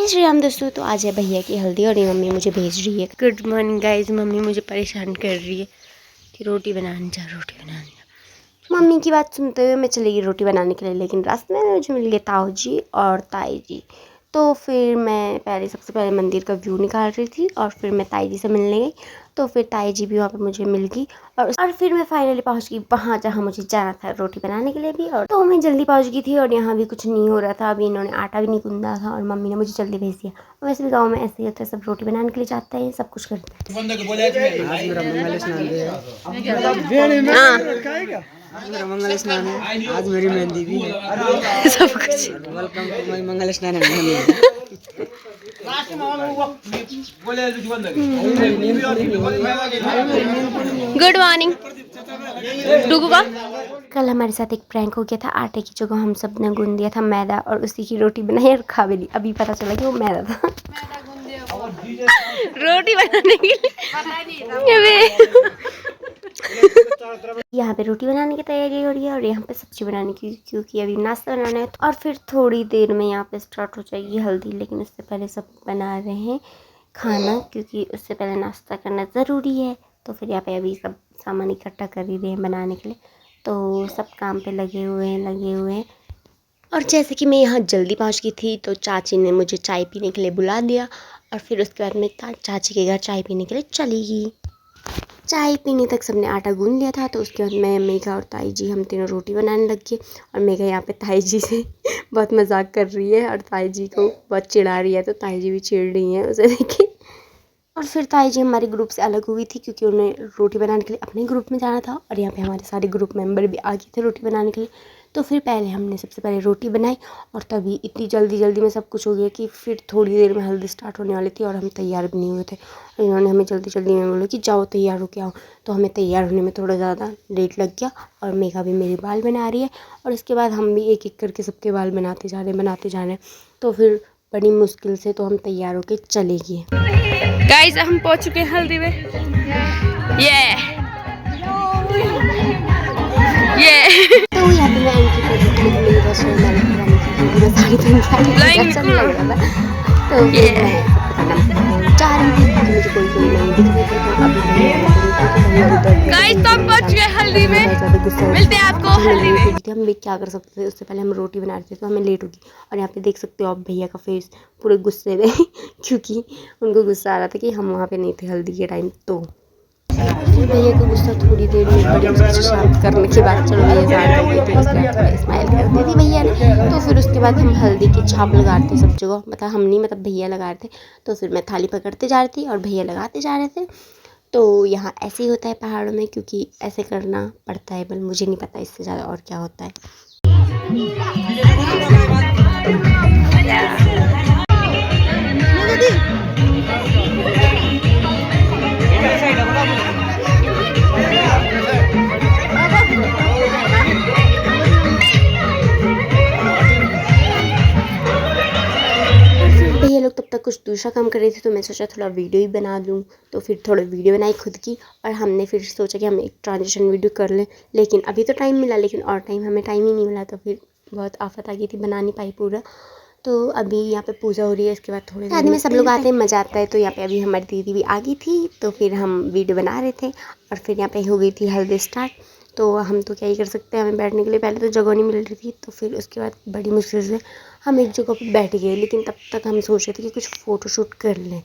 जय श्री राम दोस्तों। तो आज है भैया की हल्दी और ये मम्मी मुझे भेज रही है। Good morning guys. मम्मी मुझे परेशान कर रही है कि रोटी बनाने जा, रोटी बनाने जा। मम्मी की बात सुनते हुए मैं चली गई रोटी बनाने के लिए, लेकिन रास्ते में मुझे मिल गए ताऊ जी और ताई जी। तो फिर मैं सबसे पहले मंदिर का व्यू निकाल रही थी और फिर मैं ताई जी से मिलने गई। तो फिर ताई जी भी वहाँ पे मुझे मिल गई और फिर मैं फाइनली पहुँच गई वहाँ जहाँ मुझे जाना था रोटी बनाने के लिए भी। और तो मैं जल्दी पहुँच गई थी और यहाँ भी कुछ नहीं हो रहा था। अभी इन्होंने आटा भी नहीं गूंदा था और मम्मी ने मुझे जल्दी भेज दिया। और वैसे भी गाँव में ऐसे ही होता है, सब रोटी बनाने के लिए जाते हैं, सब कुछ करते हैं। मेरा मंगल स्नान है, आज मेरी मेहंदी भी है। सब कुछ। वेलकम टू माय मंगल स्नान। गुड मॉर्निंग डुगू का। कल हमारे साथ एक प्रैंक हो गया था। आटे की जगह हम सब ने गूंद दिया था मैदा और उसी की रोटी बनाई और खा भी ली। अभी पता चला कि वो मैदा था रोटी बनाने के लिए। यहाँ पे रोटी बनाने की तैयारी हो रही है और यहाँ पे सब्जी बनाने की, क्योंकि अभी नाश्ता बनाना है। और फिर थोड़ी देर में यहाँ पे स्टार्ट हो जाएगी हल्दी, लेकिन उससे पहले सब बना रहे हैं खाना, क्योंकि उससे पहले नाश्ता करना ज़रूरी है। तो फिर यहाँ पे अभी सब सामान इकट्ठा कर ही रहे हैं बनाने के लिए। तो सब काम पे लगे हुए हैं। और जैसे कि मैं यहाँ जल्दी पहुँच गई थी तो चाची ने मुझे चाय पीने के लिए बुला दिया और फिर उसके बाद मैं चाची के घर चाय पीने के लिए चली गई। चाय पीने तक सबने आटा गूंद लिया था। तो उसके बाद मैं, मेघा और ताई जी, हम तीनों रोटी बनाने लग गए। और मेघा यहाँ पे ताई जी से बहुत मजाक कर रही है और ताई जी को बहुत चिढ़ा रही है। तो ताई जी भी चिढ़ रही हैं उसे देखे। और फिर ताई जी हमारे ग्रुप से अलग हुई थी, क्योंकि उन्हें रोटी बनाने के लिए अपने ग्रुप में जाना था और यहाँ पे हमारे सारे ग्रुप मेंबर भी आ गए थे रोटी बनाने के लिए। तो फिर हमने सबसे पहले रोटी बनाई और तभी इतनी जल्दी में सब कुछ हो गया कि फिर थोड़ी देर में हल्दी स्टार्ट होने वाली थी और हम तैयार भी नहीं हुए थे। और इन्होंने हमें जल्दी में बोला कि जाओ तैयार हो के आओ। तो हमें तैयार होने में थोड़ा ज़्यादा लेट लग गया और मेघा भी मेरे बाल बना रही है और इसके बाद हम भी एक करके सबके बाल बनाते जा रहे हैं। तो फिर बड़ी मुश्किल से तो हम तैयार होके चले गए। गाइस हम पहुंच चुके हैं हल्दी में। तो यहाँ पे मैं एंट्री कर रही थी, मेरी रसोई वाले पूरा साड़ी पहन के अच्छा नहीं लग रहा था। तो जा रही थी, मुझे कोई नहीं दिख रही थी। तो अभी गाइस तो हम पहुंच गए हल्दी में, मिलते हैं आपको हल्दी में। हम भी क्या कर सकते थे, उससे पहले हम रोटी बना रहे थे तो हमें लेट होगी। और यहाँ पे देख सकते हो आप भैया का फेस पूरे गुस्से में क्योंकि उनको गुस्सा आ रहा था कि हम वहाँ पे नहीं थे हल्दी के टाइम। तो भैया का गुस्सा थोड़ी देर में बड़ी मुश्किल से शांत करने के बाद, चलो भैया शांत हो गए थे, उसके बाद थोड़ा स्माइल कर दी थी भैया ने। तो फिर उसके बाद हम हल्दी की छाप लगाते थे सब जगह, मतलब हम नहीं, मतलब भैया लगा रहे थे। तो फिर मैं थाली पकड़ते जा रही थी और भैया लगाते जा रहे थे। तो यहाँ ऐसे ही होता है पहाड़ों में, क्योंकि ऐसे करना पड़ता है, बल मुझे नहीं पता इससे ज़्यादा और क्या होता है। भैया लोग तब तक कुछ दूसरा काम कर रहे थे, तो मैं सोचा थोड़ा वीडियो ही बना लूँ। तो फिर थोड़ा वीडियो बनाई खुद की और हमने फिर सोचा कि हम एक ट्रांजिशन वीडियो कर लें। लेकिन अभी तो टाइम मिला, लेकिन और हमें टाइम ही नहीं मिला। तो फिर बहुत आफत आ गई थी, बना नहीं पाई पूरा। तो अभी यहाँ पे पूजा हो रही है, इसके बाद थोड़े शादी में सब लोग आते हैं, मज़ा आता है। तो यहाँ पे अभी हमारी दीदी भी आ गई थी, तो फिर हम वीडियो बना रहे थे और फिर यहाँ पे हो गई थी हल्दी स्टार्ट। तो हम तो क्या ही कर सकते हैं, हमें बैठने के लिए पहले तो जगह नहीं मिल रही थी। तो फिर उसके बाद बड़ी मुश्किल से हम एक जगह पर बैठ गए, लेकिन तब तक हम सोच रहे थे कि कुछ फ़ोटोशूट कर लें।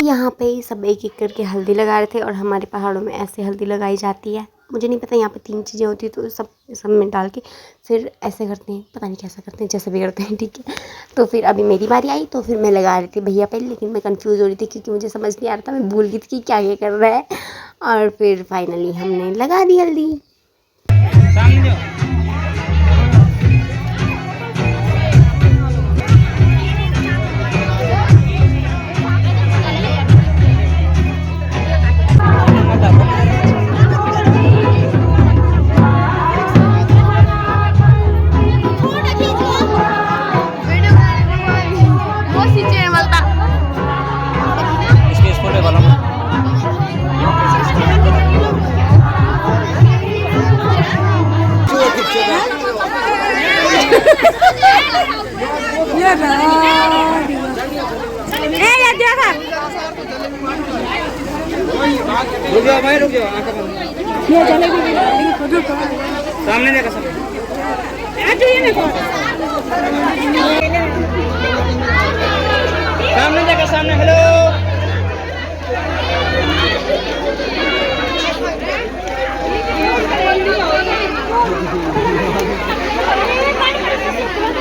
यहाँ पे सब एक एक करके हल्दी लगा रहे थे और हमारे पहाड़ों में ऐसे हल्दी लगाई जाती है। मुझे नहीं पता, यहाँ पे 3 चीज़ें होती है तो सब में डाल के फिर ऐसे करते हैं, पता नहीं कैसा करते हैं, जैसे भी करते हैं, ठीक है। तो फिर अभी मेरी बारी आई तो फिर मैं लगा रही थी भैया पहले, लेकिन मैं कंफ्यूज हो रही थी क्योंकि मुझे समझ नहीं आ रहा था, मैं भूल गई थी कि क्या कर रहा है। और फिर फाइनली हमने लगा दी हल्दी। रुक जाओ भाई, रुक जाओ, आंखें बंद। सामने देखो, सामने देखो, सामने। हेलो,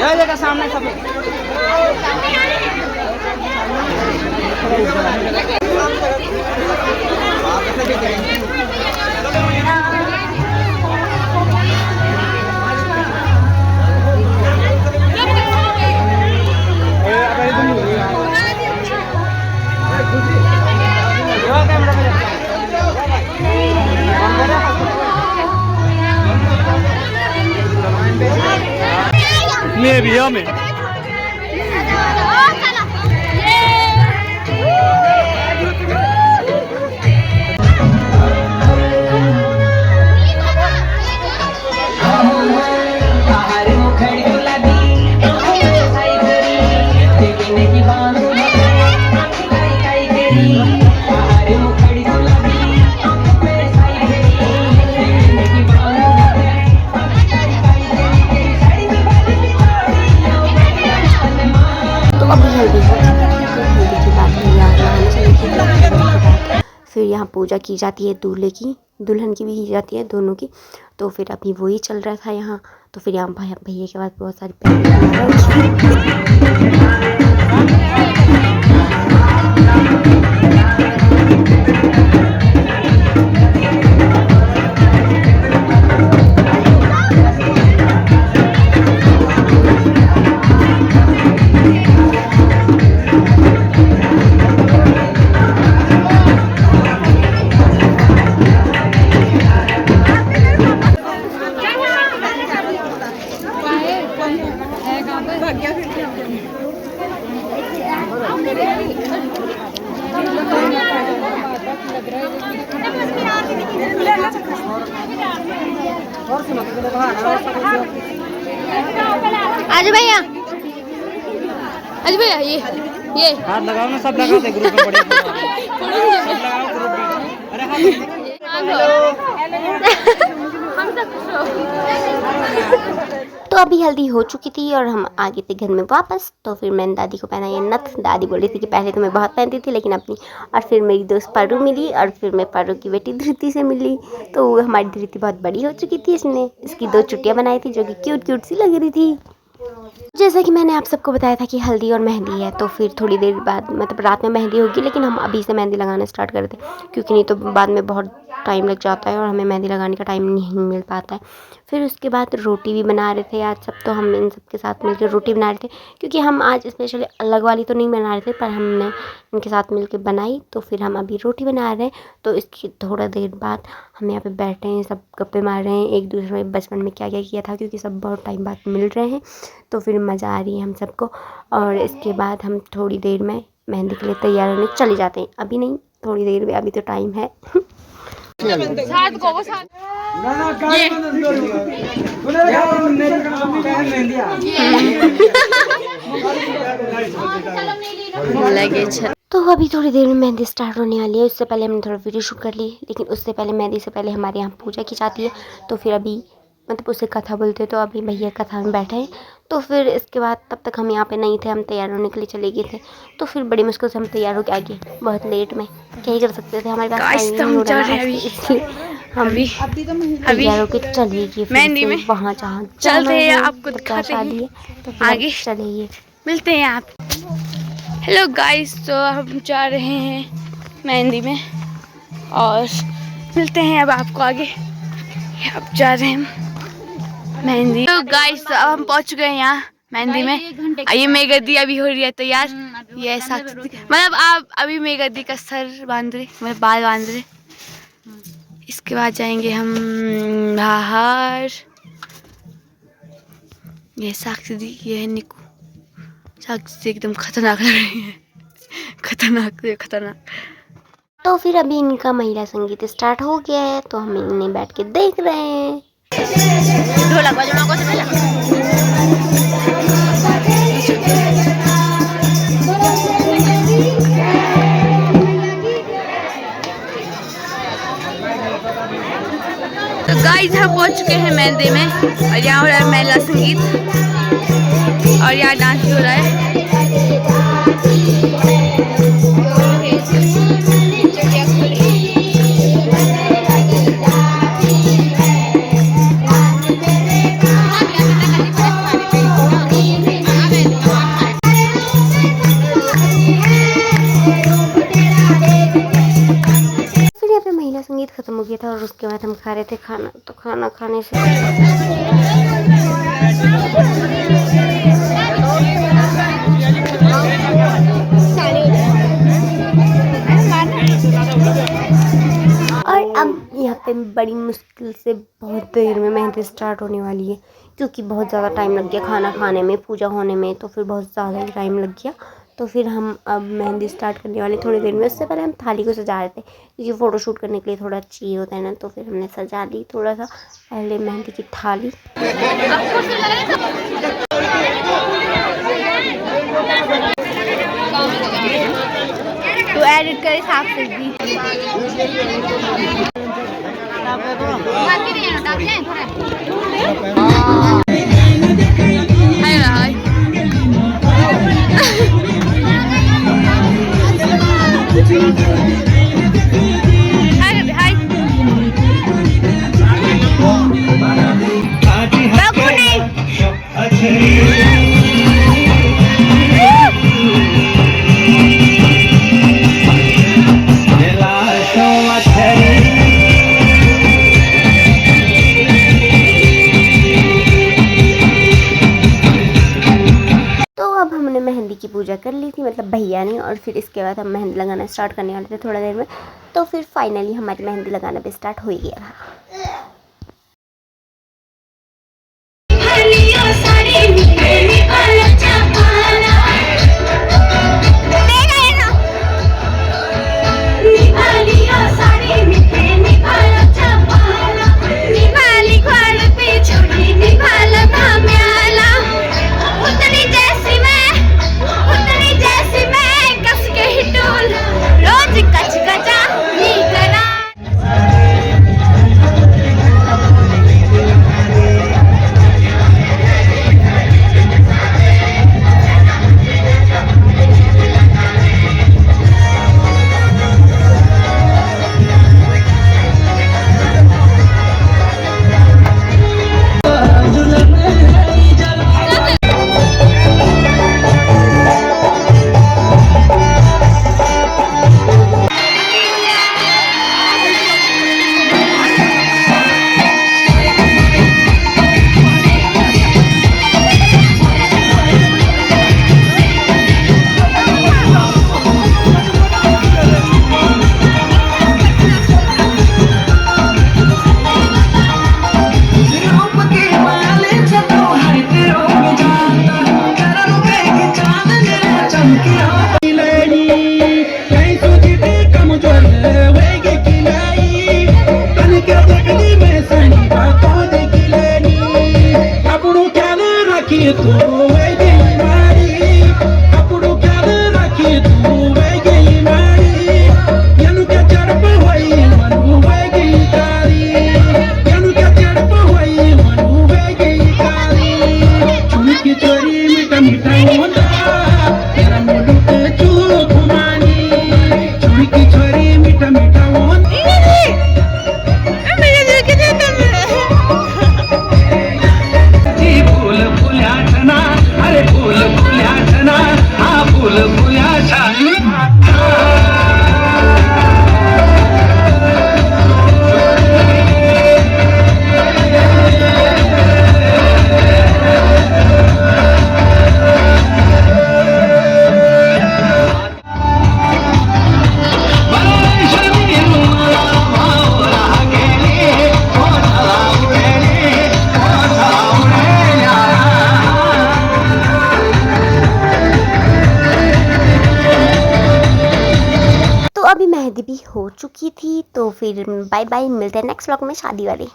ये देखो सामने सब। मैं भी हमें फिर यहाँ पूजा की जाती है दूल्हे की, दुल्हन की भी की जाती है, दोनों की। तो फिर अभी वही चल रहा था यहाँ। तो फिर यहाँ भैया के बाद बहुत सारी आज भैया, आज भैया ये हाथ लगाओ ना, सब लगाओ थे ग्रुप में बड़े सब लगाओ ग्रुप में। अरे तो अभी हल्दी हो चुकी थी और हम आ गए थे घर में वापस। तो फिर मैंने दादी को पहना ये नथ। दादी बोल रही थी कि पहले तो मैं बहुत पहनती थी लेकिन अपनी, और फिर मेरी दोस्त पारू मिली और फिर मैं पारू की बेटी धृति से मिली। तो हमारी धृति बहुत बड़ी हो चुकी थी, इसकी 2 चुटियाँ बनाई थी जो कि क्यूट क्यूट सी लग रही थी। जैसा कि मैंने आप सबको बताया था कि हल्दी और मेहंदी है, तो फिर थोड़ी देर बाद मतलब रात में मेहंदी होगी, लेकिन हम अभी से मेहंदी लगाना स्टार्ट कर दें क्योंकि नहीं तो बाद में बहुत टाइम लग जाता है और हमें मेहंदी लगाने का टाइम नहीं मिल पाता है। फिर उसके बाद रोटी भी बना रहे थे आज सब, तो हम इन सब के साथ मिलकर रोटी बना रहे थे क्योंकि हम आज स्पेशली अलग वाली तो नहीं बना रहे थे, पर हमने इनके साथ मिलकर बनाई। तो फिर हम अभी रोटी बना रहे हैं। तो इसकी थोड़ा देर बाद हम यहाँ पे बैठे हैं, सब गप्पे मार रहे हैं एक दूसरे में बचपन में क्या क्या किया था, क्योंकि सब बहुत टाइम बाद मिल रहे हैं तो फिर मज़ा आ रही है हम सबको। और इसके बाद हम थोड़ी देर में मेहंदी के लिए तैयार होने चले जाते हैं। अभी नहीं, थोड़ी देर में, अभी तो टाइम है। तो अभी थोड़ी देर में मेहंदी स्टार्ट होने वाली है। उससे पहले हमने थोड़ा वीडियो शूट कर ली, लेकिन उससे पहले मेहंदी से पहले हमारे यहाँ पूजा की जाती है। तो फिर अभी मतलब उसे कथा बोलते, तो अभी भैया कथा में बैठे हैं। तो फिर इसके बाद तब तक हम यहाँ पे नहीं थे, हम तैयार होने के लिए चले गए थे। तो फिर बड़ी मुश्किल से हम तैयार होके आ गए, बहुत लेट में, क्या ही कर सकते थे, हमारे पास टाइम नहीं हो रहा है, इसलिए हम तैयार होके चले गए मेहंदी में, वहाँ जहाँ चलते हैं आपको दिखाते हैं। तो आगे चलिए, मिलते हैं आप। हेलो गाइस, तो हम जा रहे हैं मेहंदी में और मिलते हैं अब आपको आगे। अब जा रहे हैं मेहंदी। तो गाइस अब हम पहुंच गए हैं यहाँ मेहंदी में। ये मेघदी अभी हो रही है तैयार। ये ऐसा मतलब आप अभी मेघदी का सर बांध रहे, मतलब बाल बांध रहे। इसके बाद जाएंगे हम बाहर। ये साक्षी दी, ये है निकू। साक्षी एकदम खतरनाक लग रही है, खतरनाक। तो फिर अभी इनका महिला संगीत स्टार्ट हो गया है, तो हम इन्हें बैठ के देख रहे हैं। ढोलक बजाना को तो गाइस हम पहुंच चुके हैं मेहंदी में और यहाँ हो रहा है महिला संगीत और यहाँ डांस हो रहा है। संगीत खत्म हो गया था और उसके बाद हम खा रहे थे खाना। तो खाना खाने से और अब यहाँ पे बड़ी मुश्किल से बहुत देर में मेहंदी स्टार्ट होने वाली है, क्योंकि बहुत ज़्यादा टाइम लग गया खाना खाने में, पूजा होने में, तो फिर बहुत ज़्यादा ही टाइम लग गया। तो फिर हम अब मेहंदी स्टार्ट करने वाले थोड़ी देर में। उससे पहले हम थाली को सजा रहे थे, क्योंकि फ़ोटो शूट करने के लिए थोड़ा चाहिए होता है ना, तो फिर हमने सजा ली थोड़ा सा पहले मेहंदी की थाली। तो एडिट करे साफ से दी मेहंदी की पूजा कर ली थी, मतलब भैया ने, और फिर इसके बाद हम मेहंदी लगाना स्टार्ट करने वाले थे थोड़ा देर में। तो फिर फाइनली हमारी मेहंदी लगाना भी स्टार्ट हो गया था। मेहंदी भी हो चुकी थी। तो फिर बाय बाय, मिलते हैं नेक्स्ट व्लॉग में शादी वाले।